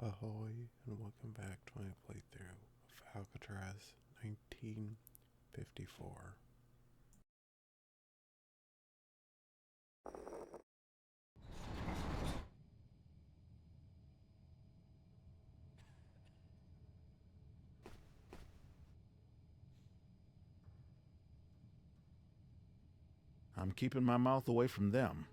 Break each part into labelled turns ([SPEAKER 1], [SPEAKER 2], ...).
[SPEAKER 1] Ahoy, and welcome back to my playthrough of Alcatraz 1954.
[SPEAKER 2] I'm keeping my mouth away from them.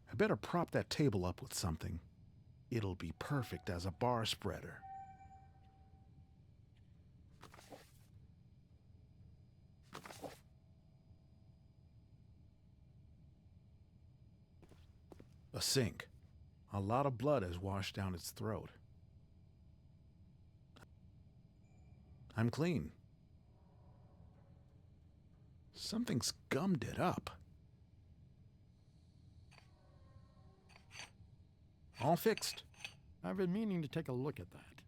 [SPEAKER 2] I better prop that table up with something. It'll be perfect as a bar spreader. A sink. A lot of blood has washed down its throat. I'm clean. Something's gummed it up. All fixed.
[SPEAKER 3] I've been meaning to take a look at that.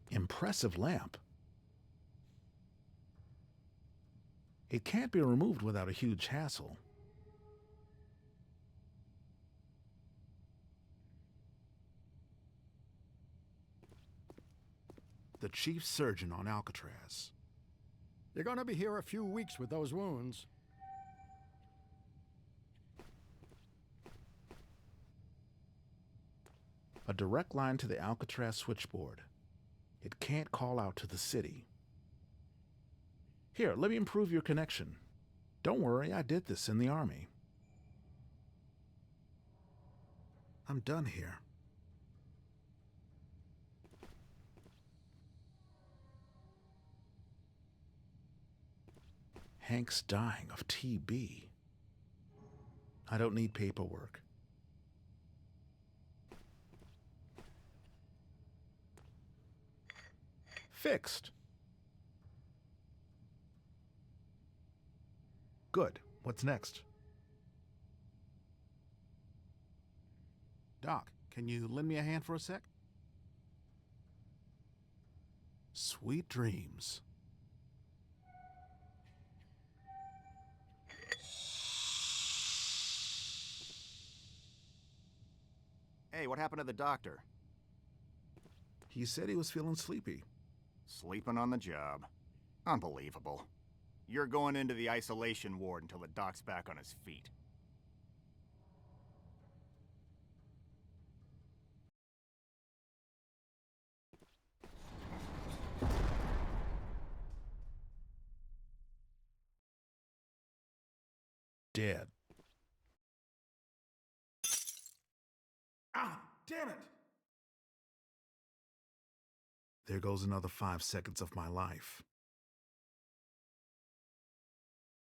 [SPEAKER 2] Impressive lamp. It can't be removed without a huge hassle. The chief surgeon on Alcatraz.
[SPEAKER 3] You're going to be here a few weeks with those wounds.
[SPEAKER 2] A direct line to the Alcatraz switchboard. It can't call out to the city. Here, let me improve your connection. Don't worry, I did this in the army. I'm done here. Hank's dying of TB. I don't need paperwork. Fixed. Good. What's next? Doc, can you lend me a hand for a sec? Sweet dreams.
[SPEAKER 4] Hey, what happened to the doctor?
[SPEAKER 2] He said he was feeling sleepy.
[SPEAKER 4] Sleeping on the job. Unbelievable. You're going into the isolation ward until the doc's back on his feet.
[SPEAKER 2] Dead. Ah, damn it! There goes another 5 seconds of my life.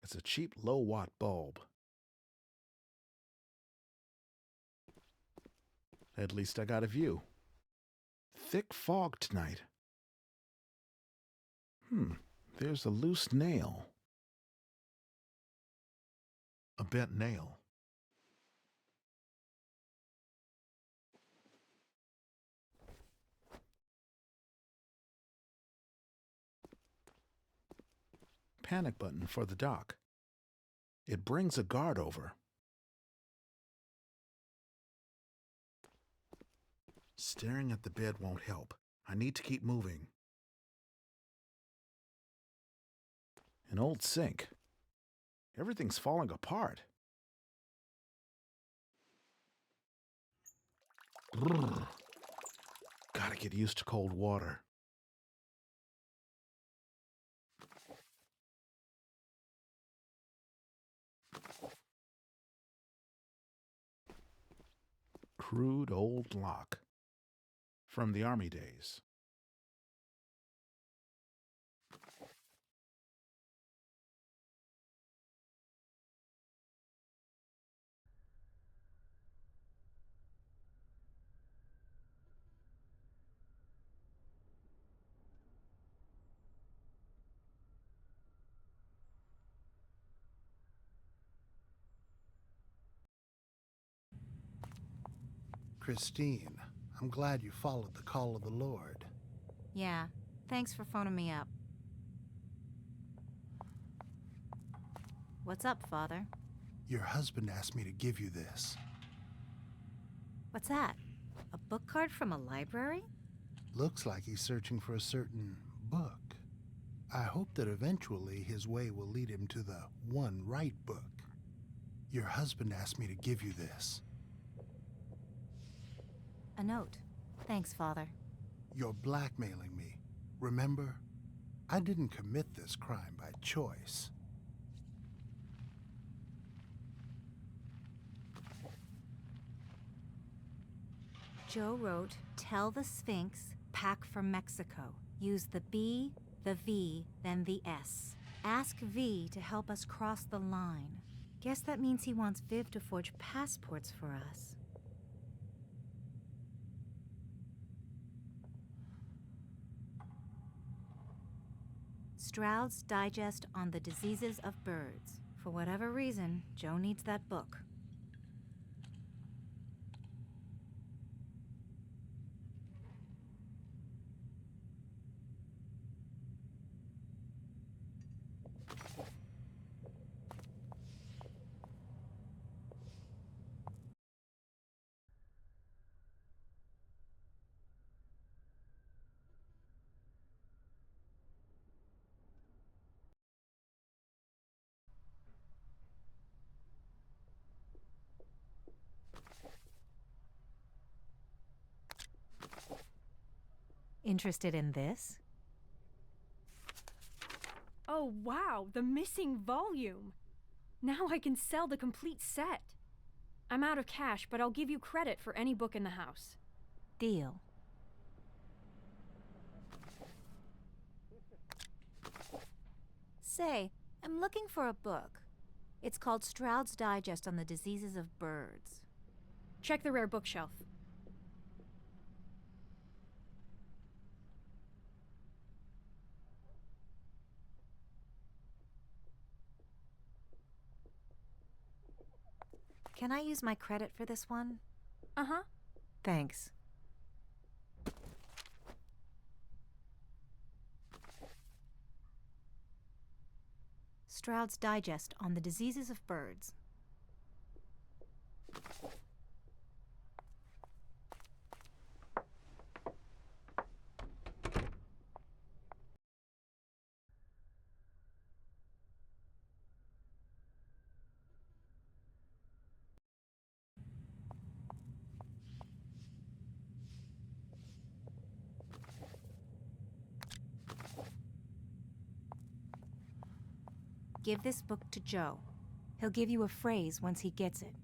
[SPEAKER 2] It's a cheap low-watt bulb. At least I got a view. Thick fog tonight. There's a loose nail. A bent nail. Panic button for the doc. It brings a guard over. Staring at the bed won't help. I need to keep moving. An old sink. Everything's falling apart. Brrr. Gotta get used to cold water. Crude old lock. From the army days.
[SPEAKER 5] Christine, I'm glad you followed the call of the Lord.
[SPEAKER 6] Yeah, thanks for phoning me up. What's up, Father?
[SPEAKER 5] Your husband asked me to give you this.
[SPEAKER 6] What's that? A book card from a library?
[SPEAKER 5] Looks like he's searching for a certain book. I hope that eventually his way will lead him to the one right book. Your husband asked me to give you this.
[SPEAKER 6] A note. Thanks, Father.
[SPEAKER 5] You're blackmailing me. Remember? I didn't commit this crime by choice.
[SPEAKER 6] Joe wrote, "Tell the Sphinx, pack for Mexico. Use the B, the V, then the S. Ask V to help us cross the line." Guess that means he wants Viv to forge passports for us. Stroud's Digest on the Diseases of Birds. For whatever reason, Joe needs that book. Interested in this?
[SPEAKER 7] Oh wow, the missing volume! Now I can sell the complete set. I'm out of cash, but I'll give you credit for any book in the house.
[SPEAKER 6] Deal. Say, I'm looking for a book. It's called Stroud's Digest on the Diseases of Birds.
[SPEAKER 7] Check the rare bookshelf.
[SPEAKER 6] Can I use my credit for this one?
[SPEAKER 7] Uh-huh.
[SPEAKER 6] Thanks. Stroud's Digest on the Diseases of Birds. Give this book to Joe. He'll give you a phrase once he gets it.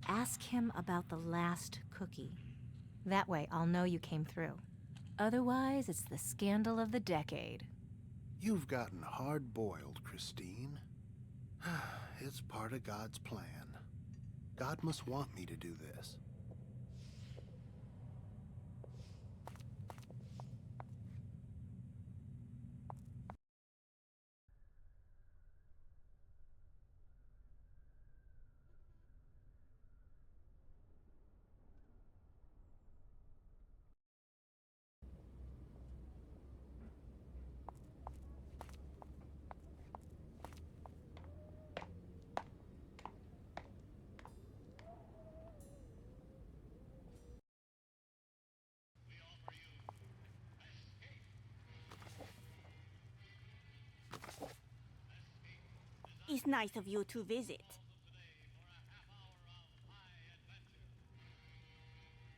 [SPEAKER 6] Ask him about the last cookie. That way, I'll know you came through. Otherwise, it's the scandal of the decade.
[SPEAKER 5] You've gotten hard-boiled, Christine. It's part of God's plan. God must want me to do this.
[SPEAKER 8] It's nice of you to visit.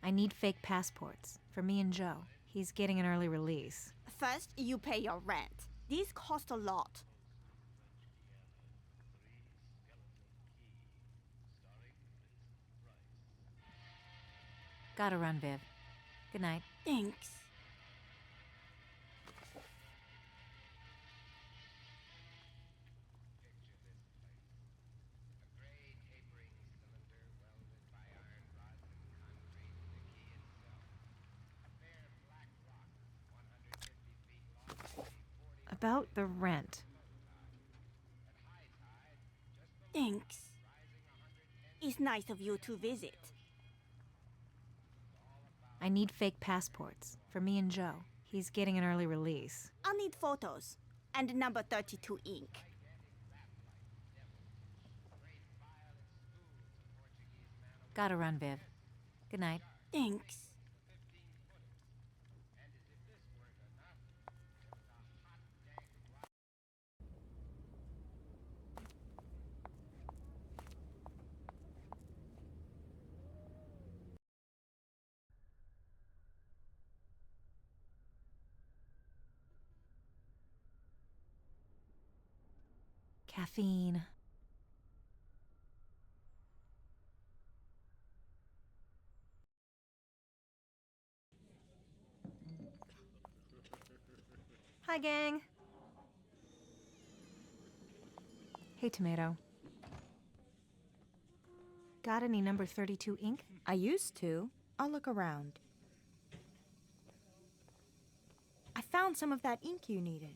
[SPEAKER 6] I need fake passports for me and Joe. He's getting an early release.
[SPEAKER 8] First, you pay your rent. These cost a lot.
[SPEAKER 6] Gotta run, Viv. Good night.
[SPEAKER 8] Thanks.
[SPEAKER 6] About the rent.
[SPEAKER 8] Thanks. It's nice of you to visit.
[SPEAKER 6] I I need fake passports for me and Joe. He's getting an early release.
[SPEAKER 8] I'll need photos and number 32 ink.
[SPEAKER 6] Gotta run, Viv. Good night.
[SPEAKER 8] Thanks.
[SPEAKER 6] Caffeine. Hi, gang. Hey, Tomato. Got any number 32 ink?
[SPEAKER 9] I used to. I'll look around. I found some of that ink you needed.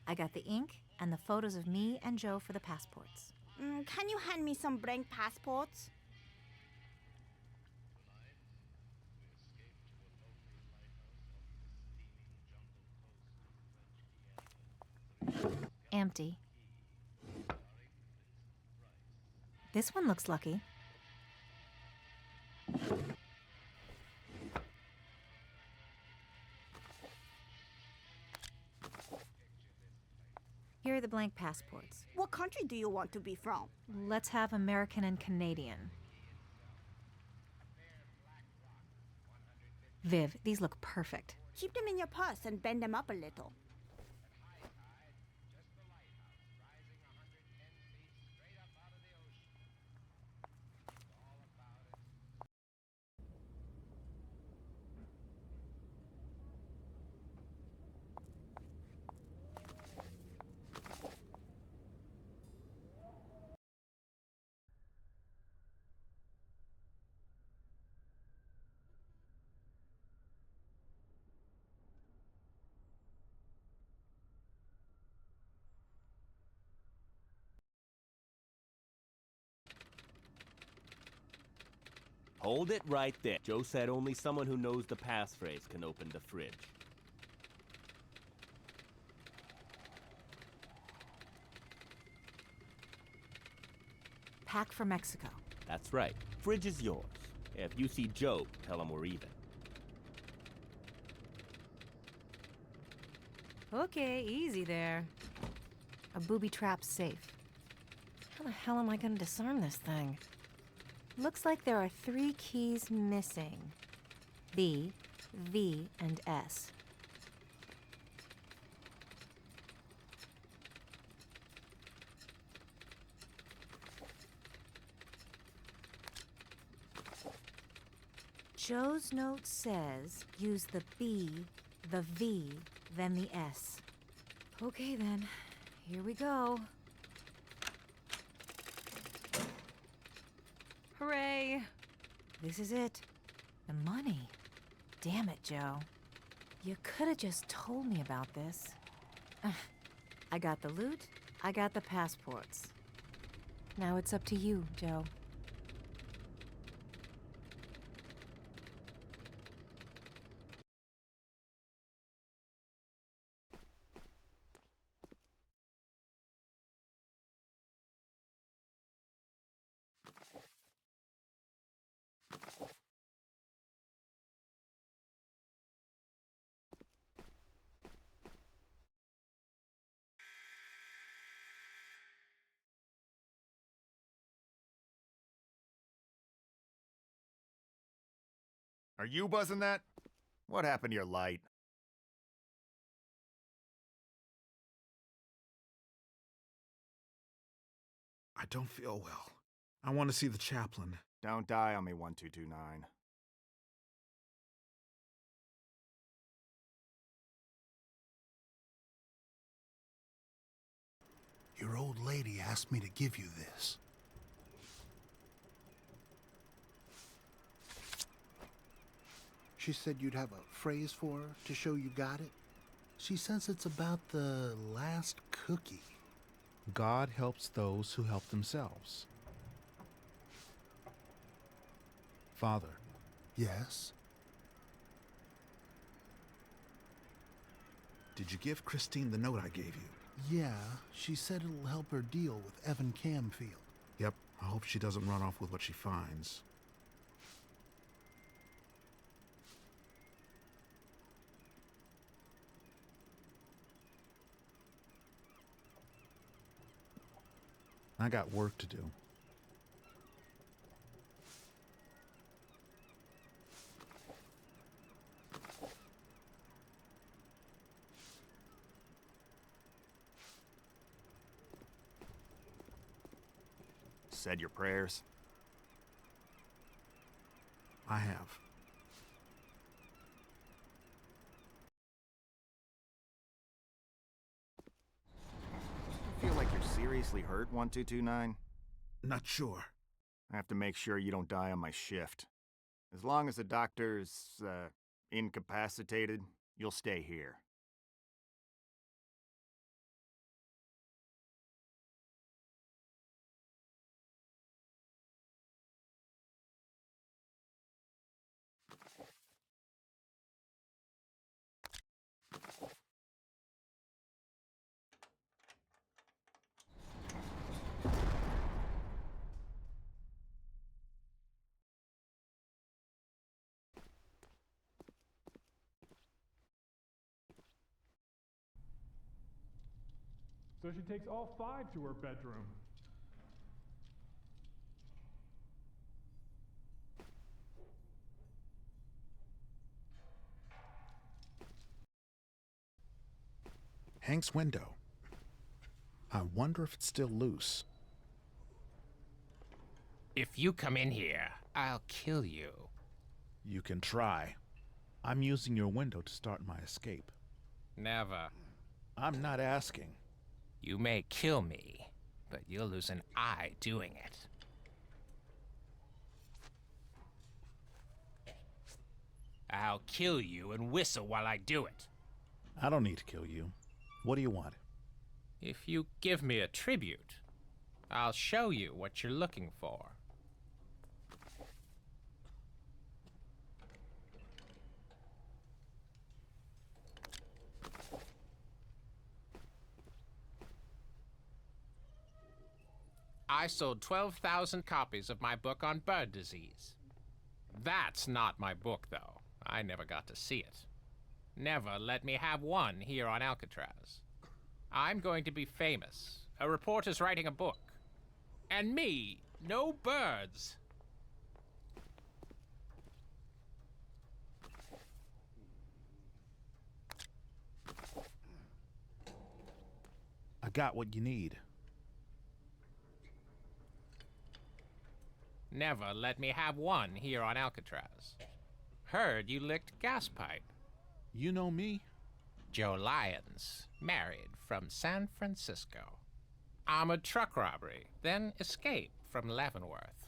[SPEAKER 6] I got the ink and the photos of me and Joe for the passports.
[SPEAKER 8] Can you hand me some blank passports?
[SPEAKER 6] Empty. This one looks lucky. Here are the blank passports.
[SPEAKER 8] What country do you want to be from?
[SPEAKER 6] Let's have American and Canadian. Viv, these look perfect.
[SPEAKER 8] Keep them in your purse and bend them up a little.
[SPEAKER 10] Hold it right there. Joe said only someone who knows the passphrase can open the fridge.
[SPEAKER 6] Pack for Mexico.
[SPEAKER 10] That's right. Fridge is yours. If you see Joe, tell him we're even.
[SPEAKER 6] Okay, easy there. A booby trap safe. How the hell am I gonna disarm this thing? Looks like there are 3 keys missing. B, V, and S. Joe's note says use the B, the V, then the S. Okay then, here we go. Hooray! This is it. The money. Damn it, Joe. You could have just told me about this. I got the loot, I got the passports. Now it's up to you, Joe.
[SPEAKER 4] Are you buzzing that? What happened to your light?
[SPEAKER 2] I don't feel well. I want to see the chaplain.
[SPEAKER 4] Don't die on me, 1229.
[SPEAKER 5] Your old lady asked me to give you this. She said you'd have a phrase for her to show you got it. She says it's about the last cookie.
[SPEAKER 2] God helps those who help themselves. Father.
[SPEAKER 5] Yes?
[SPEAKER 2] Did you give Christine the note I gave you?
[SPEAKER 5] Yeah, she said it'll help her deal with Evan Camfield.
[SPEAKER 2] Yep, I hope she doesn't run off with what she finds. I got work to do.
[SPEAKER 4] Said your prayers?
[SPEAKER 2] I have.
[SPEAKER 4] Feel like you're seriously hurt, 1229?
[SPEAKER 2] Not sure.
[SPEAKER 4] I have to make sure you don't die on my shift. As long as the doctor's, incapacitated, you'll stay here.
[SPEAKER 11] So she takes all 5 to her bedroom.
[SPEAKER 2] Hank's window. I wonder if it's still loose.
[SPEAKER 12] If you come in here, I'll kill you.
[SPEAKER 2] You can try. I'm using your window to start my escape.
[SPEAKER 12] Never.
[SPEAKER 2] I'm not asking.
[SPEAKER 12] You may kill me, but you'll lose an eye doing it. I'll kill you and whistle while I do it.
[SPEAKER 2] I don't need to kill you. What do you want?
[SPEAKER 12] If you give me a tribute, I'll show you what you're looking for. I sold 12,000 copies of my book on bird disease. That's not my book, though. I never got to see it. Never let me have one here on Alcatraz. I'm going to be famous. A reporter's writing a book. And me, no birds.
[SPEAKER 2] I got what you need.
[SPEAKER 12] Never let me have one here on Alcatraz. Heard you licked gas pipe.
[SPEAKER 2] You know me?
[SPEAKER 12] Joe Lyons, married from San Francisco. Armored truck robbery, then escape from Leavenworth.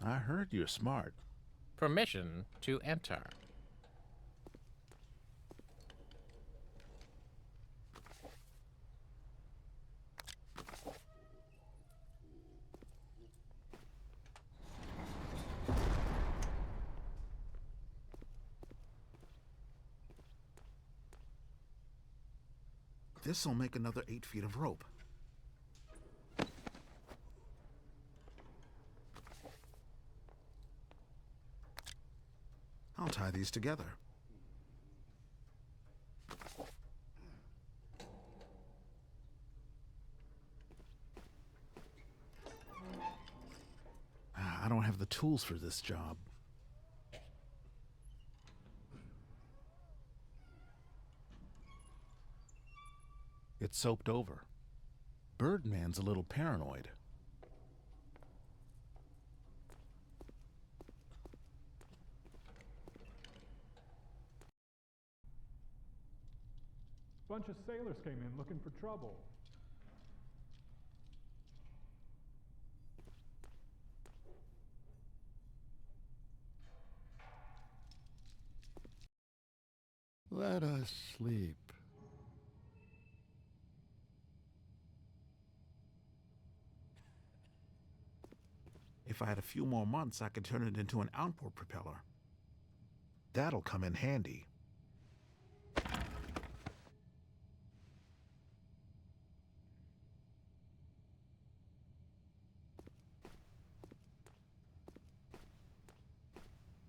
[SPEAKER 2] I heard you're smart.
[SPEAKER 12] Permission to enter.
[SPEAKER 2] This'll make another 8 feet of rope. I'll tie these together. I don't have the tools for this job. It's soaped over. Birdman's a little paranoid.
[SPEAKER 11] Bunch of sailors came in looking for trouble.
[SPEAKER 3] Let us sleep.
[SPEAKER 2] If I had a few more months, I could turn it into an outboard propeller. That'll come in handy.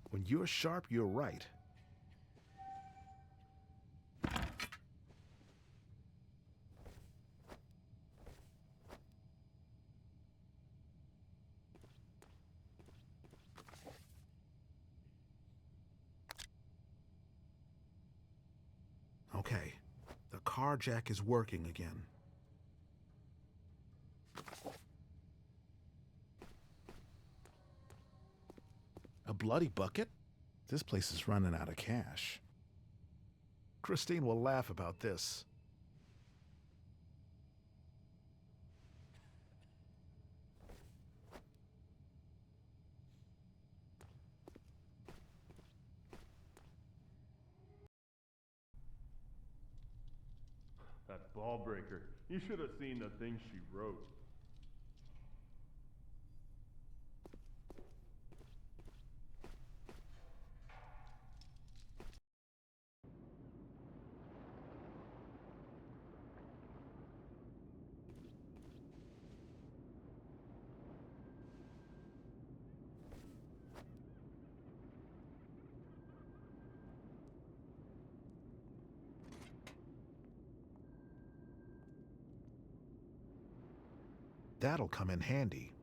[SPEAKER 2] When you're sharp, you're right. Okay, the car jack is working again. A bloody bucket? This place is running out of cash. Christine will laugh about this.
[SPEAKER 13] That ball breaker. You should have seen the things she wrote.
[SPEAKER 2] That'll come in handy.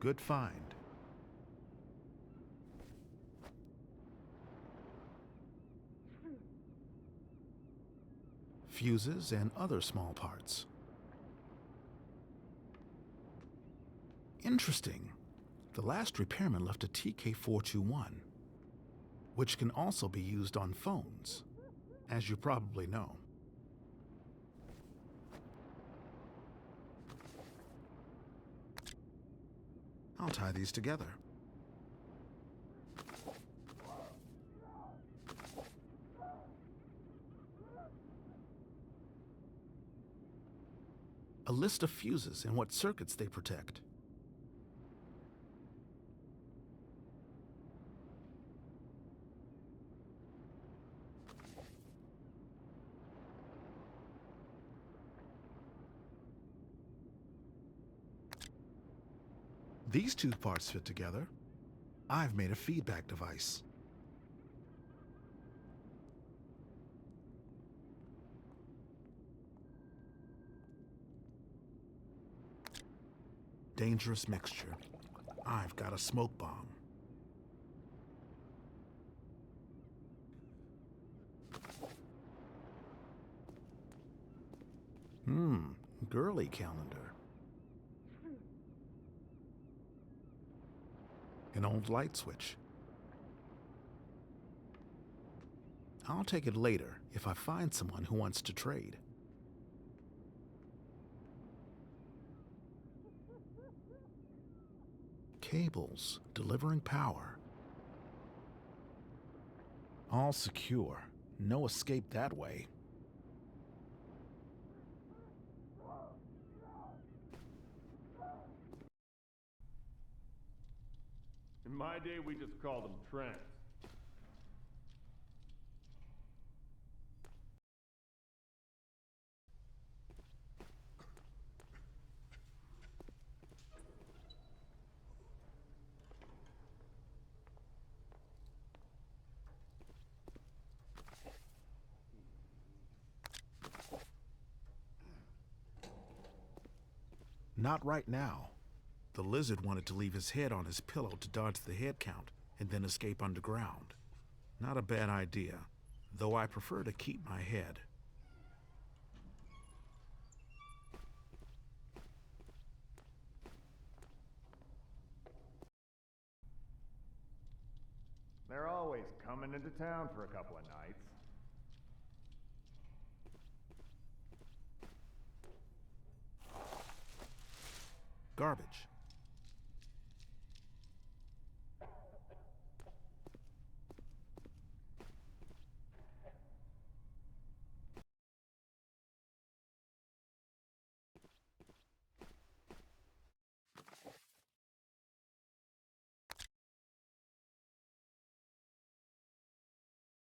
[SPEAKER 2] Good find. Fuses and other small parts. Interesting. The last repairman left a TK421, which can also be used on phones, as you probably know. I'll tie these together. A list of fuses and what circuits they protect. These two parts fit together. I've made a feedback device. Dangerous mixture. I've got a smoke bomb. Girly calendar. An old light switch. I'll take it later if I find someone who wants to trade. Cables delivering power. All secure. No escape that way.
[SPEAKER 13] In my day, we just called them trends.
[SPEAKER 2] Not right now. The lizard wanted to leave his head on his pillow to dodge the head count and then escape underground. Not a bad idea, though I prefer to keep my head.
[SPEAKER 4] They're always coming into town for a couple of nights.
[SPEAKER 2] Garbage.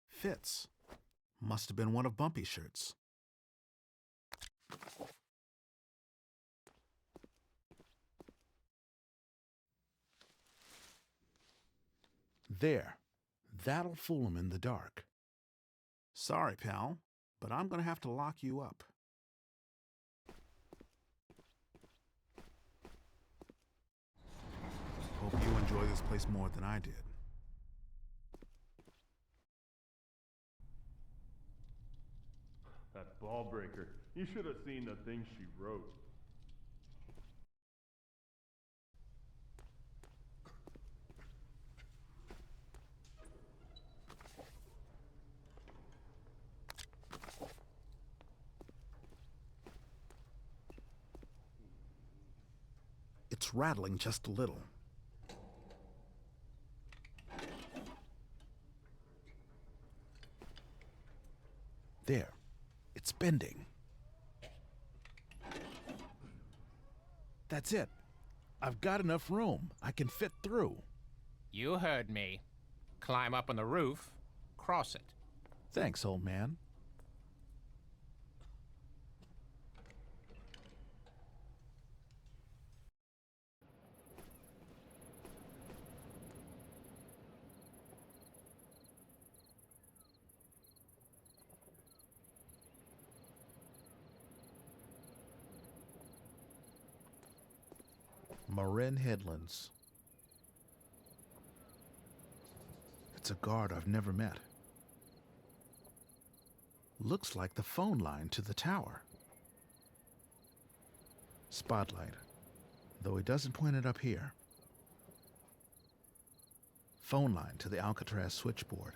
[SPEAKER 2] Fits. Must have been one of Bumpy's shirts. There. That'll fool him in the dark. Sorry, pal, but I'm gonna have to lock you up. Hope you enjoy this place more than I did.
[SPEAKER 13] That ball breaker. You should have seen the things she wrote.
[SPEAKER 2] It's rattling just a little. There. It's bending. That's it. I've got enough room. I can fit through.
[SPEAKER 12] You heard me. Climb up on the roof, cross it.
[SPEAKER 2] Thanks, old man. Marin Headlands. It's a guard I've never met. Looks like the phone line to the tower. Spotlight, though he doesn't point it up here. Phone line to the Alcatraz switchboard.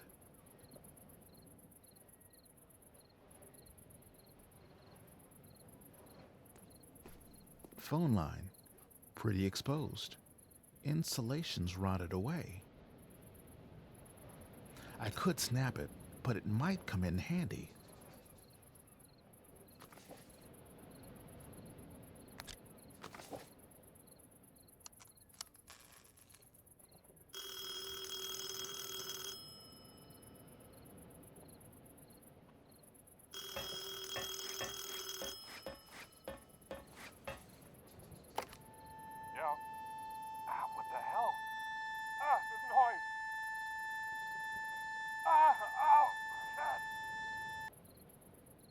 [SPEAKER 2] Phone line, pretty exposed. Insulation's rotted away. I could snap it, but it might come in handy.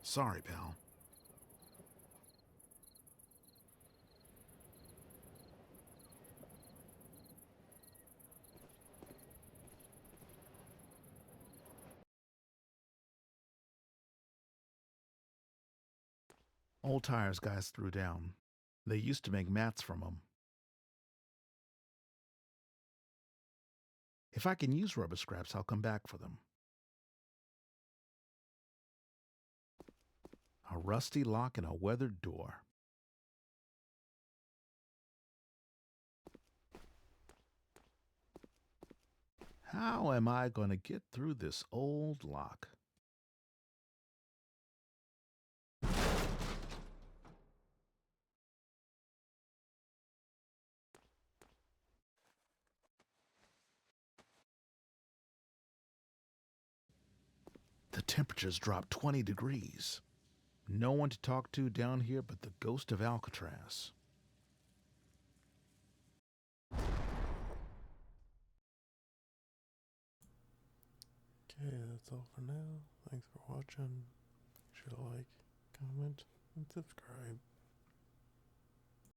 [SPEAKER 2] Sorry, pal. Old tires guys threw down. They used to make mats from them. If I can use rubber scraps, I'll come back for them. A rusty lock and a weathered door. How am I going to get through this old lock? The temperature's dropped 20 degrees. No one to talk to down here but the ghost of Alcatraz.
[SPEAKER 1] Okay, that's all for now. Thanks for watching. Make sure to like, comment, and subscribe.